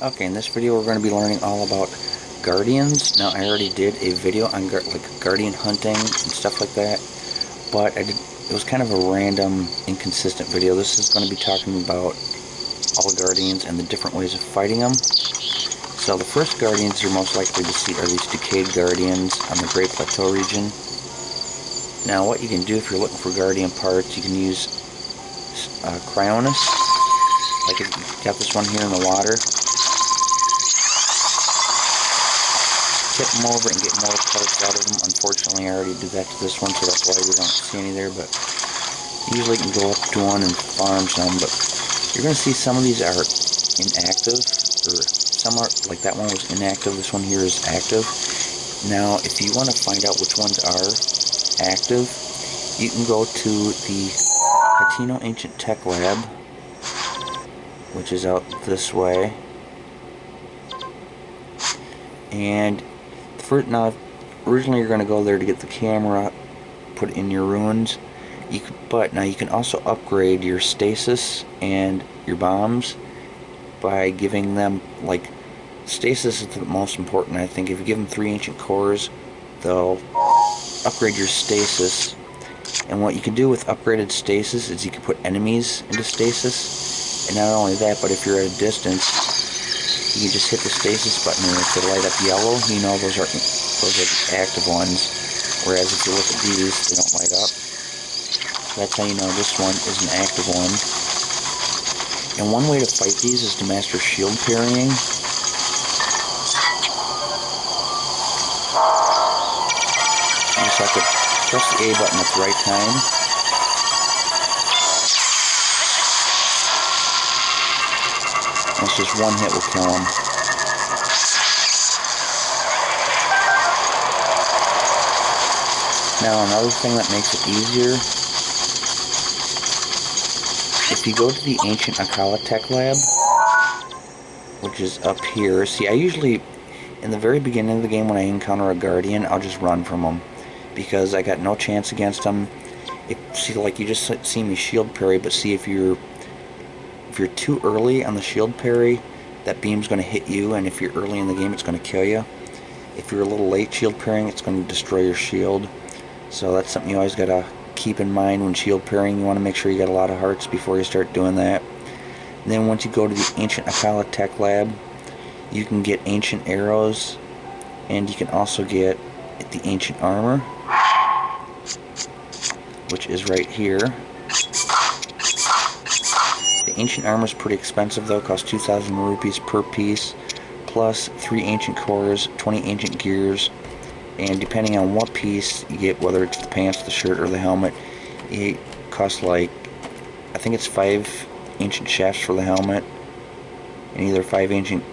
Okay, in this video we're going to be learning all about guardians. Now I already did a video on guardian hunting and stuff like that, but it was kind of a random, inconsistent video. This is going to be talking about all the guardians and the different ways of fighting them. So the first guardians you're most likely to see are these Decayed guardians on the Great Plateau region. Now what you can do if you're looking for guardian parts, you can use Cryonis. Like if you got this one here in the water, tip them over and get more parts out of them. Unfortunately, I already did that to this one, so that's why we don't see any there, but usually you can go up to one and farm some, but you're going to see some of these are inactive, or some are, like that one was inactive, this one here is active. Now, if you want to find out which ones are active, you can go to the Hatino Ancient Tech Lab, which is out this way, and now originally you're going to go there to get the camera put in your ruins, but now you can also upgrade your stasis and your bombs by giving them, like, stasis is the most important. I think if you give them 3 ancient cores, they'll upgrade your stasis. And what you can do with upgraded stasis is you can put enemies into stasis, and not only that, but if you're at a distance, you can just hit the stasis button, and if they light up yellow, you know those are the active ones. Whereas if you look at these, they don't light up. So that's how you know this one is an active one. And one way to fight these is to master shield parrying. You just have to press the A button at the right time. And it's just one hit will kill him. Now another thing that makes it easier, if you go to the Ancient Akala Tech Lab, which is up here, see, I usually, in the very beginning of the game when I encounter a guardian, I'll just run from them, because I got no chance against them. See, like, you just see me shield parry, but see, if you're too early on the shield parry, that beam's going to hit you, and if you're early in the game, it's going to kill you. If you're a little late shield parrying, it's going to destroy your shield. So that's something you always got to keep in mind when shield parrying. You want to make sure you got a lot of hearts before you start doing that. And then once you go to the Ancient Akala Tech Lab, you can get ancient arrows, and you can also get the ancient armor, which is right here. The ancient armor is pretty expensive though, costs 2,000 rupees per piece, plus 3 ancient cores, 20 ancient gears, and depending on what piece you get, whether it's the pants, the shirt, or the helmet, it costs, like, I think it's 5 ancient shafts for the helmet, and either 5 ancient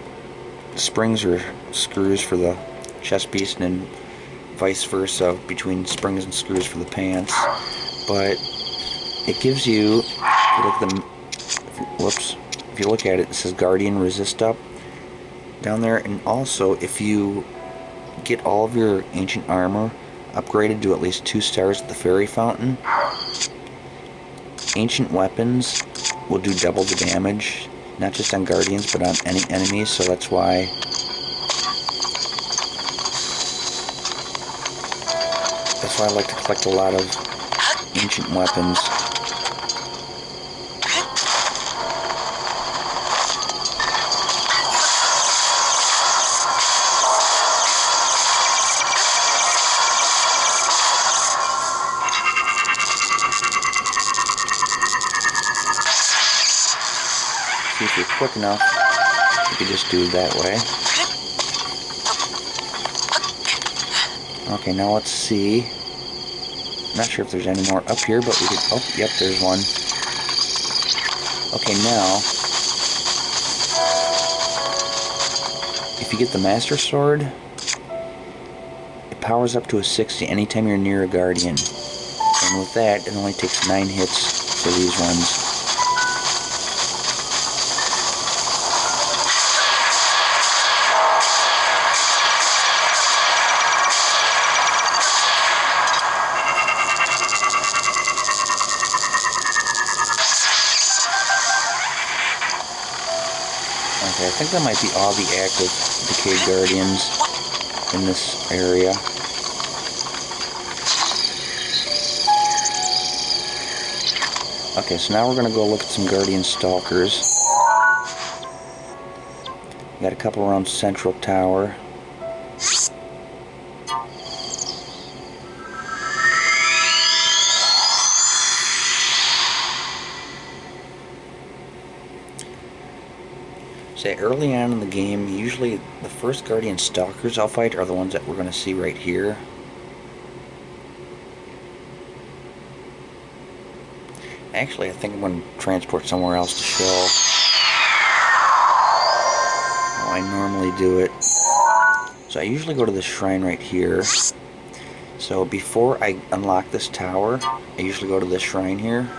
springs or screws for the chest piece, and then vice versa between springs and screws for the pants. But it gives you, if you look at it, it says Guardian Resist up down there, and also if you get all of your ancient armor upgraded to at least 2 stars at the fairy fountain, ancient weapons will do double the damage, not just on guardians but on any enemies. So that's why I like to collect a lot of ancient weapons. See, if you're quick enough, you can just do it that way. Okay, now let's see. Not sure if there's any more up here, but we could, oh, yep, there's one. Okay, now, if you get the Master Sword, it powers up to a 60 anytime you're near a Guardian. And with that, it only takes 9 hits for these ones. Okay, I think that might be all the active Decayed Guardians in this area. Okay, so now we're going to go look at some Guardian Stalkers. Got a couple around Central Tower. So early on in the game, usually the first Guardian Stalkers I'll fight are the ones that we're going to see right here. Actually, I think I'm going to transport somewhere else to show how I normally do it. So I usually go to the shrine right here. So before I unlock this tower, I usually go to this shrine here.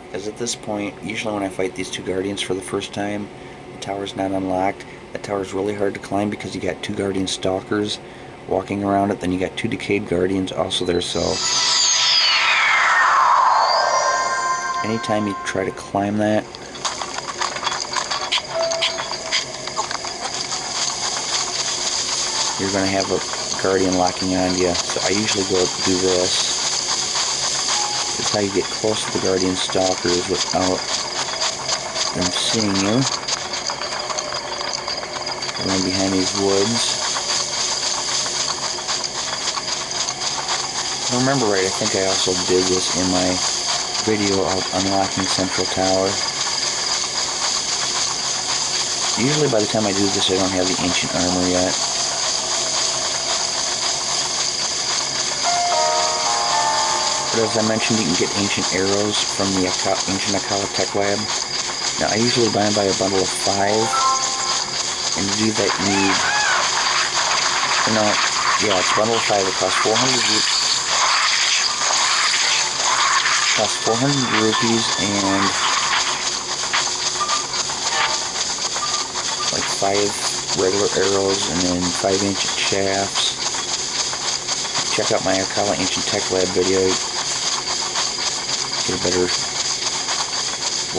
Because at this point, usually when I fight these two Guardians for the first time, the tower's not unlocked. That tower's really hard to climb because you got two Guardian Stalkers walking around it, then you got two Decayed Guardians also there, so anytime you try to climb that, you're going to have a Guardian locking onto you. So I usually go do this. That's how you get close to the Guardian Stalkers without them seeing you. Run behind these woods. If I remember right, I think I also did this in my video of unlocking Central Tower. Usually by the time I do this, I don't have the ancient armor yet. But as I mentioned, you can get ancient arrows from the ancient Akala Tech Lab. Now I usually buy them by a bundle of 5. And to do that you need, yeah, it's a bundle of 5. It costs 400 rupees and like 5 regular arrows and then 5 ancient shafts. Check out my Akala Ancient Tech Lab video. Get a better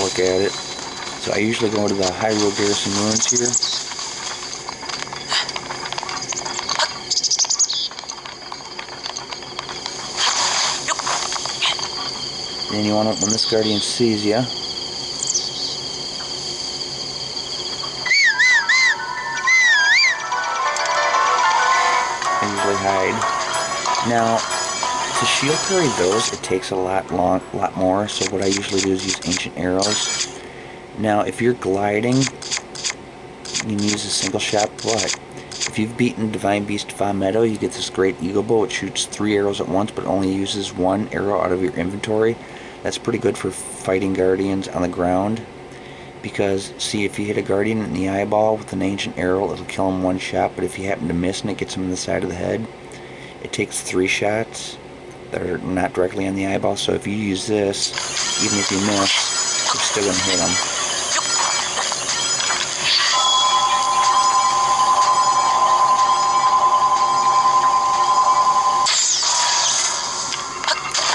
look at it. So I usually go to the Hyrule Garrison Ruins here. Then you want to, when this Guardian sees you, I usually hide. Now, to shield parry those, it takes a lot more. So what I usually do is use ancient arrows. Now, if you're gliding, you can use a single shot. But if you've beaten Divine Beast Va Meadow, you get this great Eagle Bow. It shoots 3 arrows at once, but only uses 1 arrow out of your inventory. That's pretty good for fighting Guardians on the ground. Because, see, if you hit a Guardian in the eyeball with an ancient arrow, it'll kill him 1 shot. But if you happen to miss and it gets him in the side of the head, it takes 3 shots that are not directly on the eyeball. So if you use this, even if you miss, you're still going to hit him.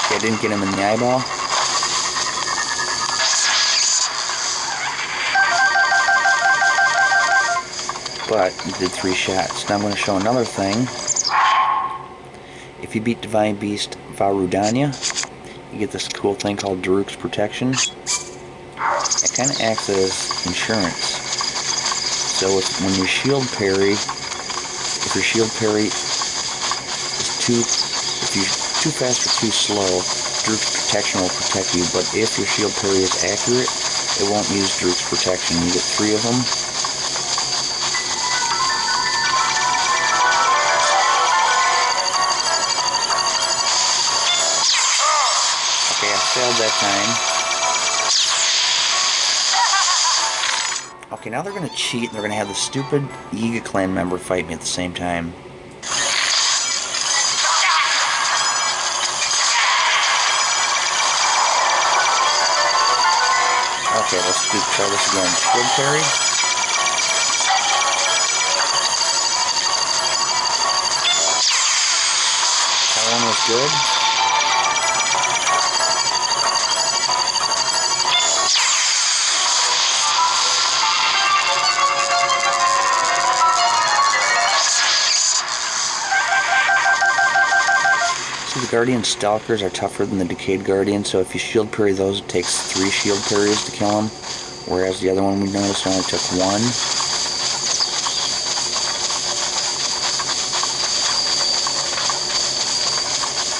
Okay, I didn't get him in the eyeball. But you did 3 shots. Now I'm going to show another thing. If you beat Divine Beast Varudanya, you get this cool thing called Daruk's Protection. It kind of acts as insurance. So when you shield parry, if your shield parry is if you're too fast or too slow, Daruk's Protection will protect you. But if your shield parry is accurate, it won't use Daruk's Protection. You get 3 of them. Okay, I failed that time. Okay, now they're going to cheat and they're going to have the stupid Yiga clan member fight me at the same time. Okay, let's try this again. Shield parry. That one was good. Guardian Stalkers are tougher than the Decayed Guardian, so if you shield parry those, it takes 3 shield parries to kill them, whereas the other one we noticed only took 1.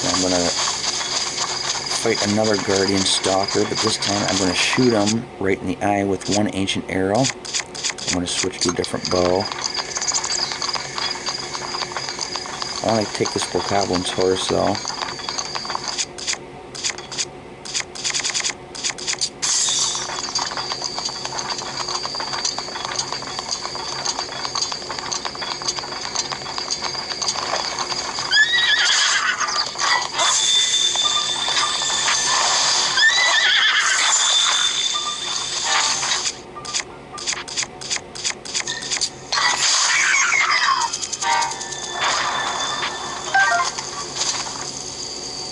I'm going to fight another Guardian Stalker, but this time I'm going to shoot him right in the eye with 1 ancient arrow. I'm going to switch to a different bow. I want to take this Bocoblin's horse though.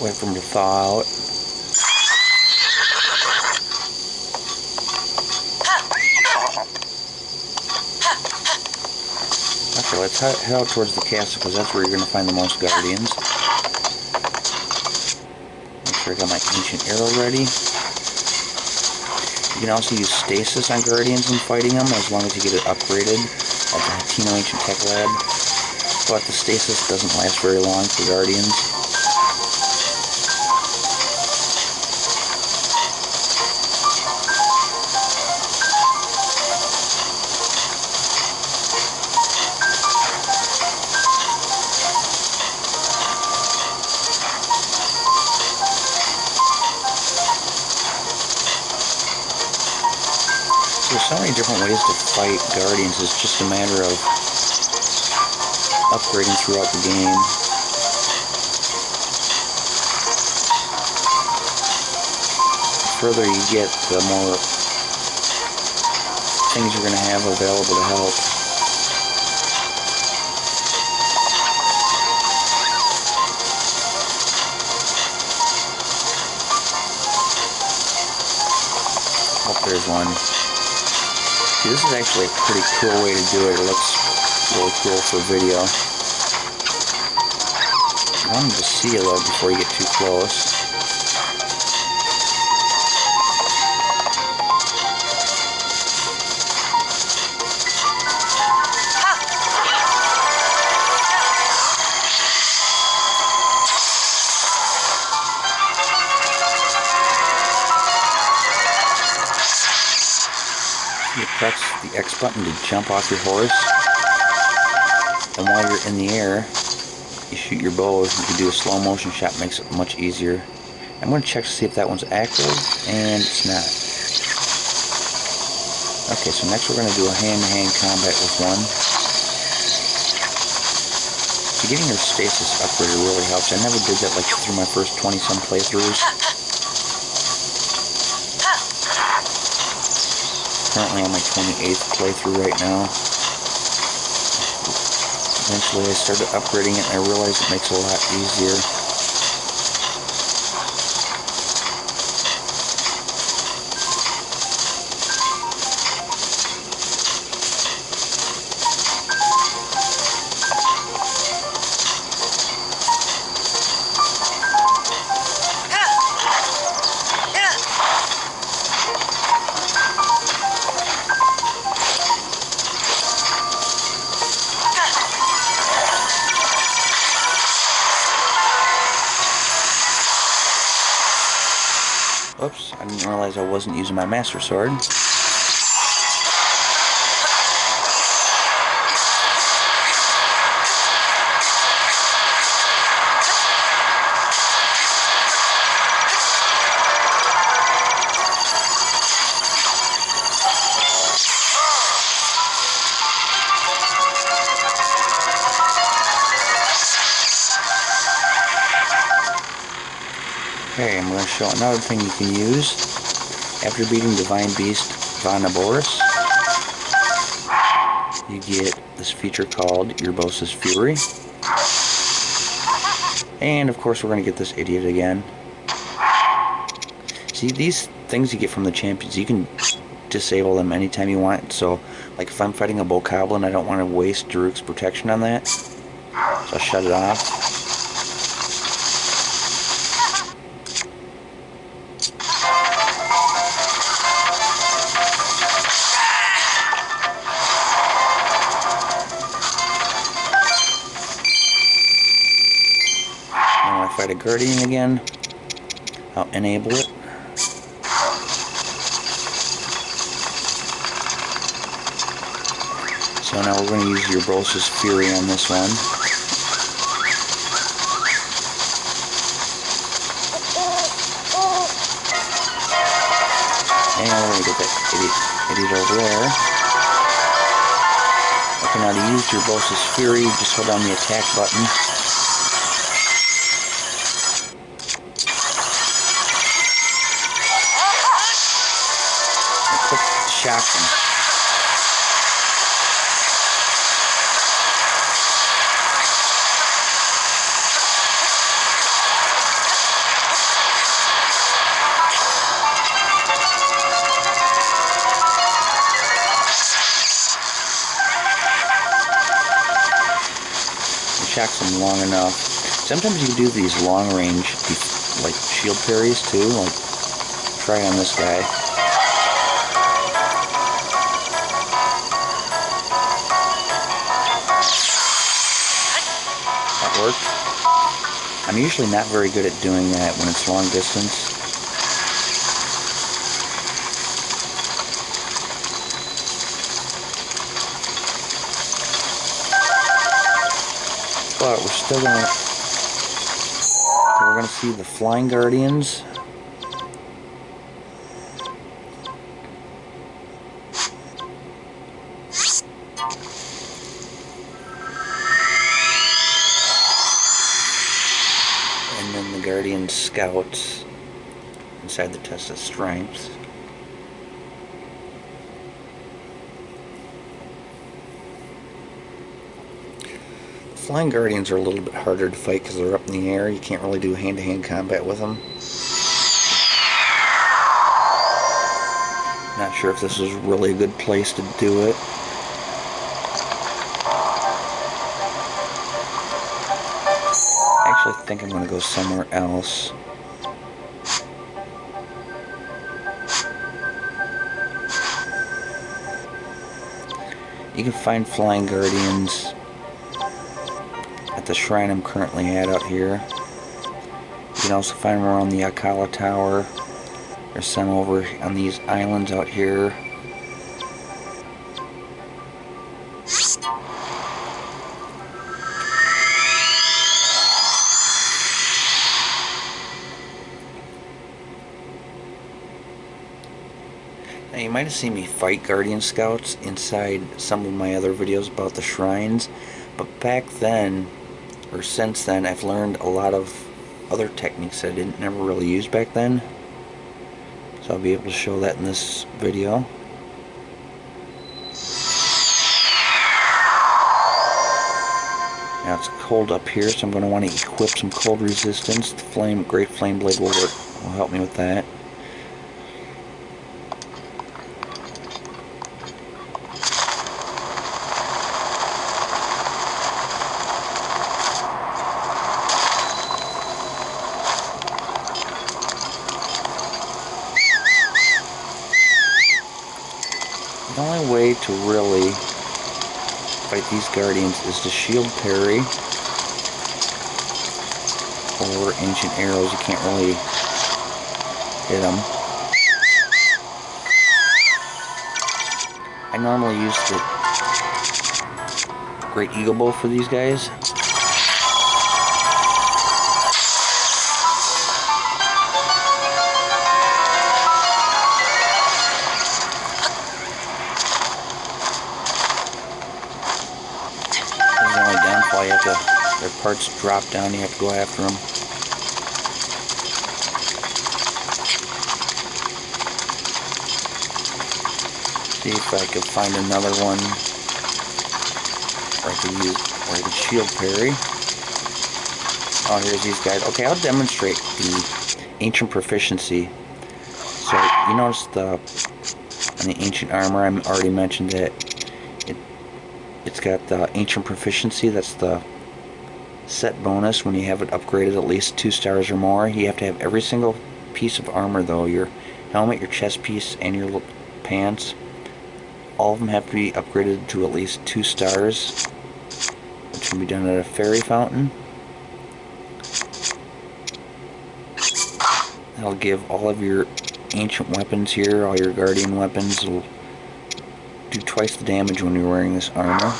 Wait for him to thaw out. Okay, let's head out towards the castle because that's where you're going to find the most Guardians. Make sure I got my ancient arrow ready. You can also use stasis on Guardians in fighting them as long as you get it upgraded at the Hatino Ancient Tech Lab. But the stasis doesn't last very long for Guardians. There's so many different ways to fight Guardians, it's just a matter of upgrading throughout the game. The further you get, the more things you're going to have available to help. Oh, there's one. See, this is actually a pretty cool way to do it. It looks really cool for video. You want them to see it though before you get too close. You press the X button to jump off your horse, and while you're in the air, you shoot your bow. You can do a slow motion shot, makes it much easier. I'm going to check to see if that one's active, and it's not. Okay, so next we're going to do a hand-to-hand combat with one. So getting your stasis upgraded really helps. I never did that like through my first 20-some playthroughs. Currently on my 28th playthrough right now. Eventually I started upgrading it and I realized it makes it a lot easier. Oops, I didn't realize I wasn't using my Master Sword. Okay, I'm going to show another thing you can use. After beating Divine Beast Ubosa, you get this feature called Ubosa's Fury. And of course we're going to get this idiot again. See, these things you get from the champions, you can disable them anytime you want. So, like if I'm fighting a Bokoblin, I don't want to waste Daruk's protection on that. So I'll shut it off. to Guardian again. I'll enable it. So now we're going to use Ubosa's Fury on this one. And we're going to get that idiot over there. Okay, now to use Ubosa's Fury, just hold down the attack button. And click shock him. Shocks them long enough. Sometimes you can do these long range, like shield parries too. Like, try on this guy. That worked. I'm usually not very good at doing that when it's long distance. But we're still gonna see the Flying Guardians. And then the Guardian Scouts inside the test of strength. Flying Guardians are a little bit harder to fight because they're up in the air. You can't really do hand-to-hand combat with them. Not sure if this is really a good place to do it. Actually, I think I'm going to go somewhere else. You can find Flying Guardians at the shrine I'm currently at out here. You can also find them around the Akala Tower. There's some over on these islands out here. Now you might have seen me fight Guardian Scouts inside some of my other videos about the shrines, but back then, or since then, I've learned a lot of other techniques that I never really use back then. So I'll be able to show that in this video. Now it's cold up here, so I'm going to want to equip some cold resistance. The Great Flame Blade will help me with that. The only way to really fight these Guardians is to shield parry or ancient arrows. You can't really hit them. I normally use the Great Eagle Bow for these guys. You have to, their parts drop down, you have to go after them. See if I could find another one where I could shield parry. Oh, here's these guys. Okay, I'll demonstrate the ancient proficiency. So you notice on the ancient armor, I already mentioned that it's got the ancient proficiency. That's the set bonus when you have it upgraded at least 2 stars or more. You have to have every single piece of armor though, your helmet, your chest piece, and your pants. All of them have to be upgraded to at least 2 stars, which can be done at a fairy fountain. That'll give all of your ancient weapons here, all your guardian weapons, will do twice the damage when you're wearing this armor.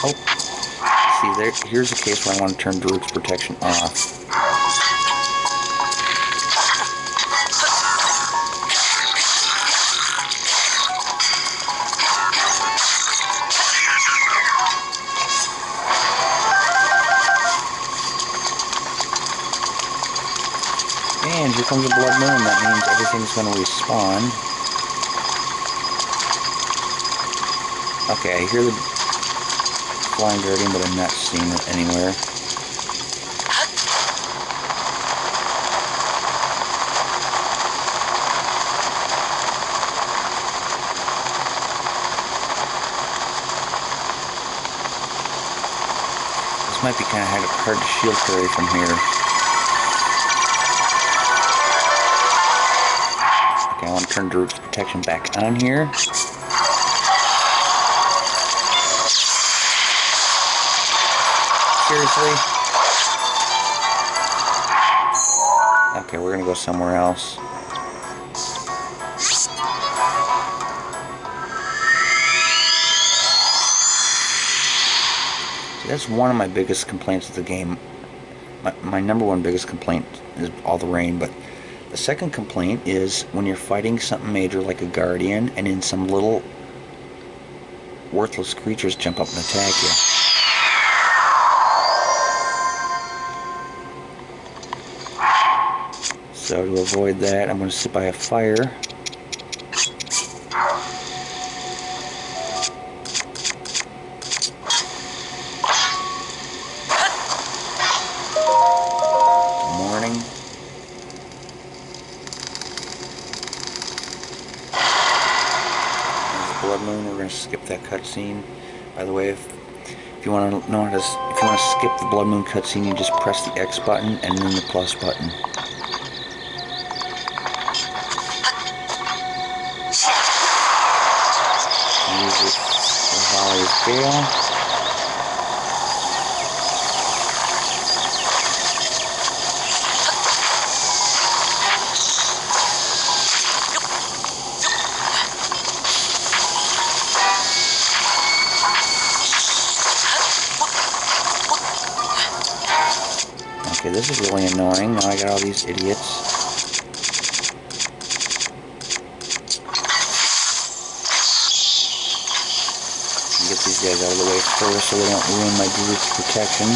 Oh, see, here's a case where I want to turn Daruk's protection off. And here comes a blood moon. That means everything's going to respawn. Okay, I hear the flying guardian, but I'm not seeing it anywhere. This might be kind of hard to shield carry from here. Okay, I want to turn Daruk's protection back on here. Seriously? Okay, we're gonna go somewhere else. See, that's one of my biggest complaints of the game. My number one biggest complaint is all the rain, but the second complaint is when you're fighting something major like a guardian and then some little worthless creatures jump up and attack you. So to avoid that, I'm going to sit by a fire. Good morning. There's a blood moon. We're going to skip that cutscene. By the way, if you want to know how to, if you want to skip the blood moon cutscene, you just press the X button and then the plus button. Use it for Volley's Gale. Okay, this is really annoying. Now I got all these idiots. Get these guys out of the way first so they don't ruin my Daruk's protection.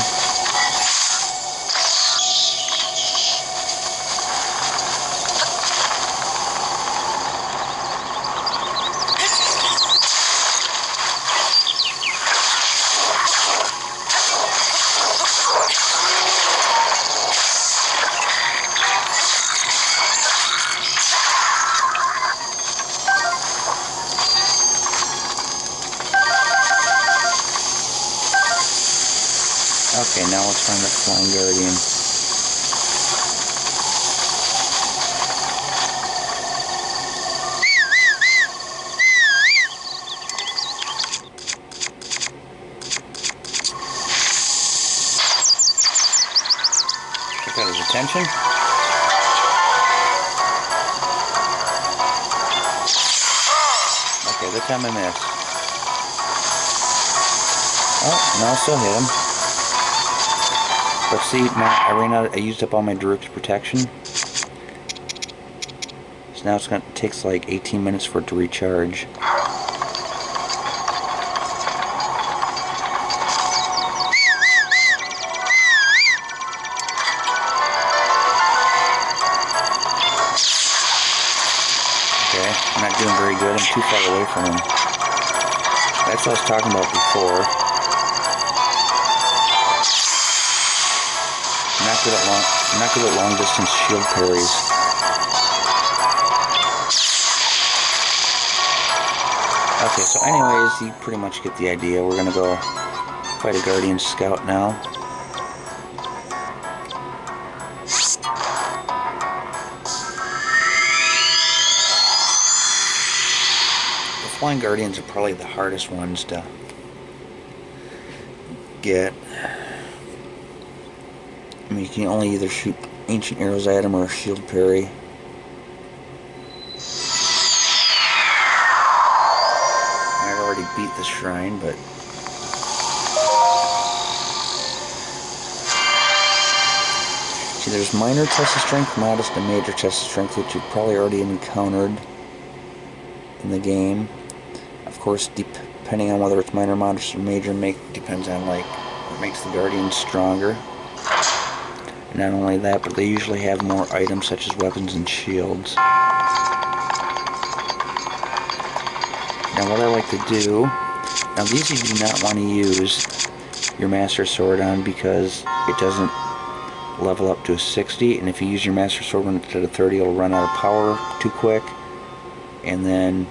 Okay, now let's find that flying guardian. I got his attention. Okay, that time I missed. Oh, no, I still hit him. But see, now I ran out. I used up all my Daruk's protection. So now it takes like 18 minutes for it to recharge. Okay, I'm not doing very good. I'm too far away from him. That's what I was talking about before. I'm not good at long distance shield parries. Okay, so anyways, you pretty much get the idea. We're gonna go fight a Guardian Scout now. flying guardians are probably the hardest ones to get. I mean, you can only either shoot ancient arrows at him or shield parry. I've already beat the shrine, but see, there's minor tests of strength, modest and major tests of strength, which you've probably already encountered in the game. Of course, depending on whether it's minor, modest, or major, depends on like what makes the guardians stronger. And not only that, but they usually have more items such as weapons and shields. Now what I like to do, now these you do not want to use your Master Sword on because it doesn't level up to a 60, and if you use your Master Sword instead of 30, it'll run out of power too quick, and then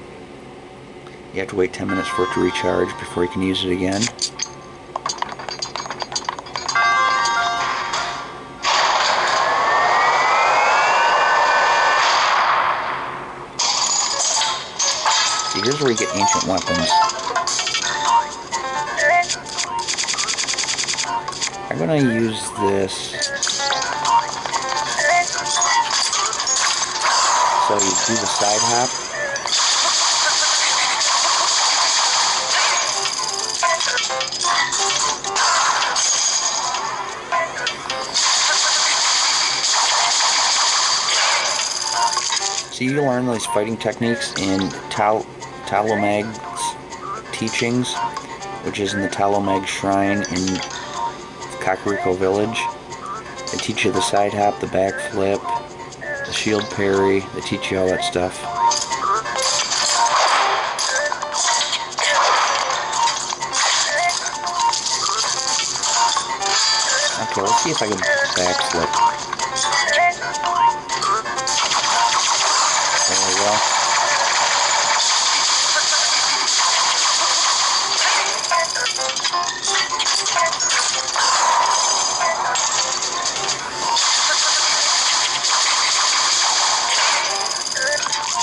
you have to wait 10 minutes for it to recharge before you can use it again. See, here's where you get ancient weapons. I'm going to use this. So you do the side hop. So you learn these fighting techniques in Talomag's teachings, which is in the Talomag Shrine in Kakariko Village. They teach you the side hop, the back flip, the shield parry. They teach you all that stuff. Okay, let's see if I can backflip. There we go.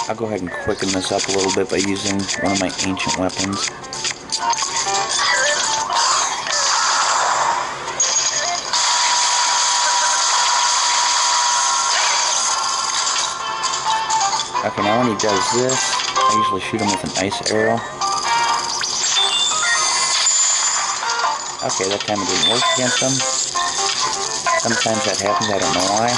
I'll go ahead and quicken this up a little bit by using one of my ancient weapons. Okay, now when he does this, I usually shoot him with an ice arrow. Okay, that time it didn't work against him. Sometimes that happens, I don't know why.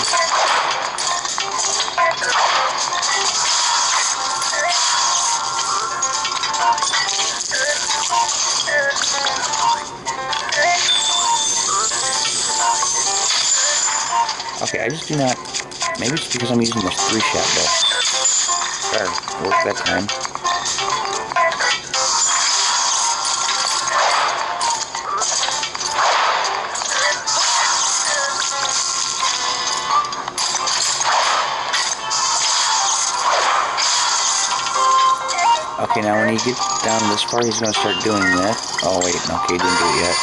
Okay, I just do not... Maybe it's because I'm using this 3-shot bow. There, worked that time. Okay, now when he gets down this far, he's going to start doing that. Oh wait, okay, he didn't do it yet.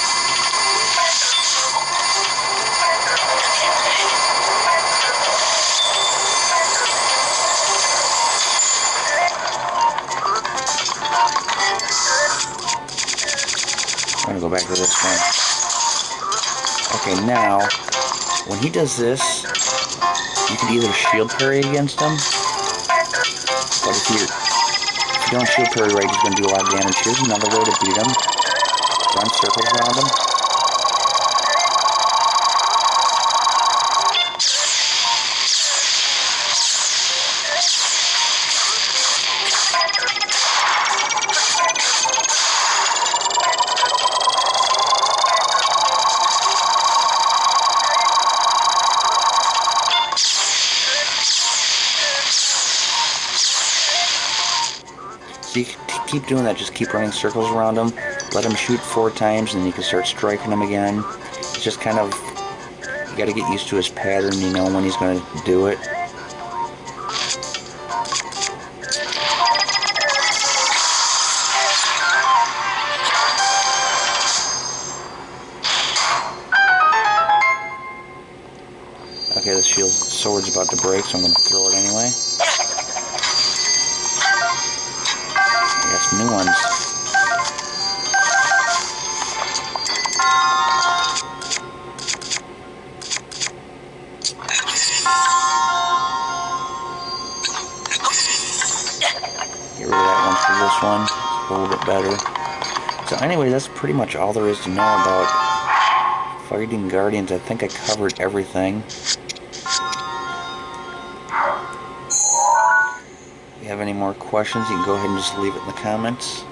I'm going to go back to this one. Okay, now, when he does this, you can either shield parry against him, but if you don't shield parry right, he's going to do a lot of damage. Here's another way to beat him. Run circles around him. So you can keep doing that, just keep running circles around him, let him shoot 4 times, and then you can start striking him again. It's just kind of, you gotta get used to his pattern, you know when he's gonna do it. Okay, the shield sword's about to break, so I'm gonna throw it anyway. new ones. Get rid of that one for this one. It's a little bit better. So anyway, that's pretty much all there is to know about fighting Guardians. I think I covered everything. If you have any more questions, you can go ahead and just leave it in the comments.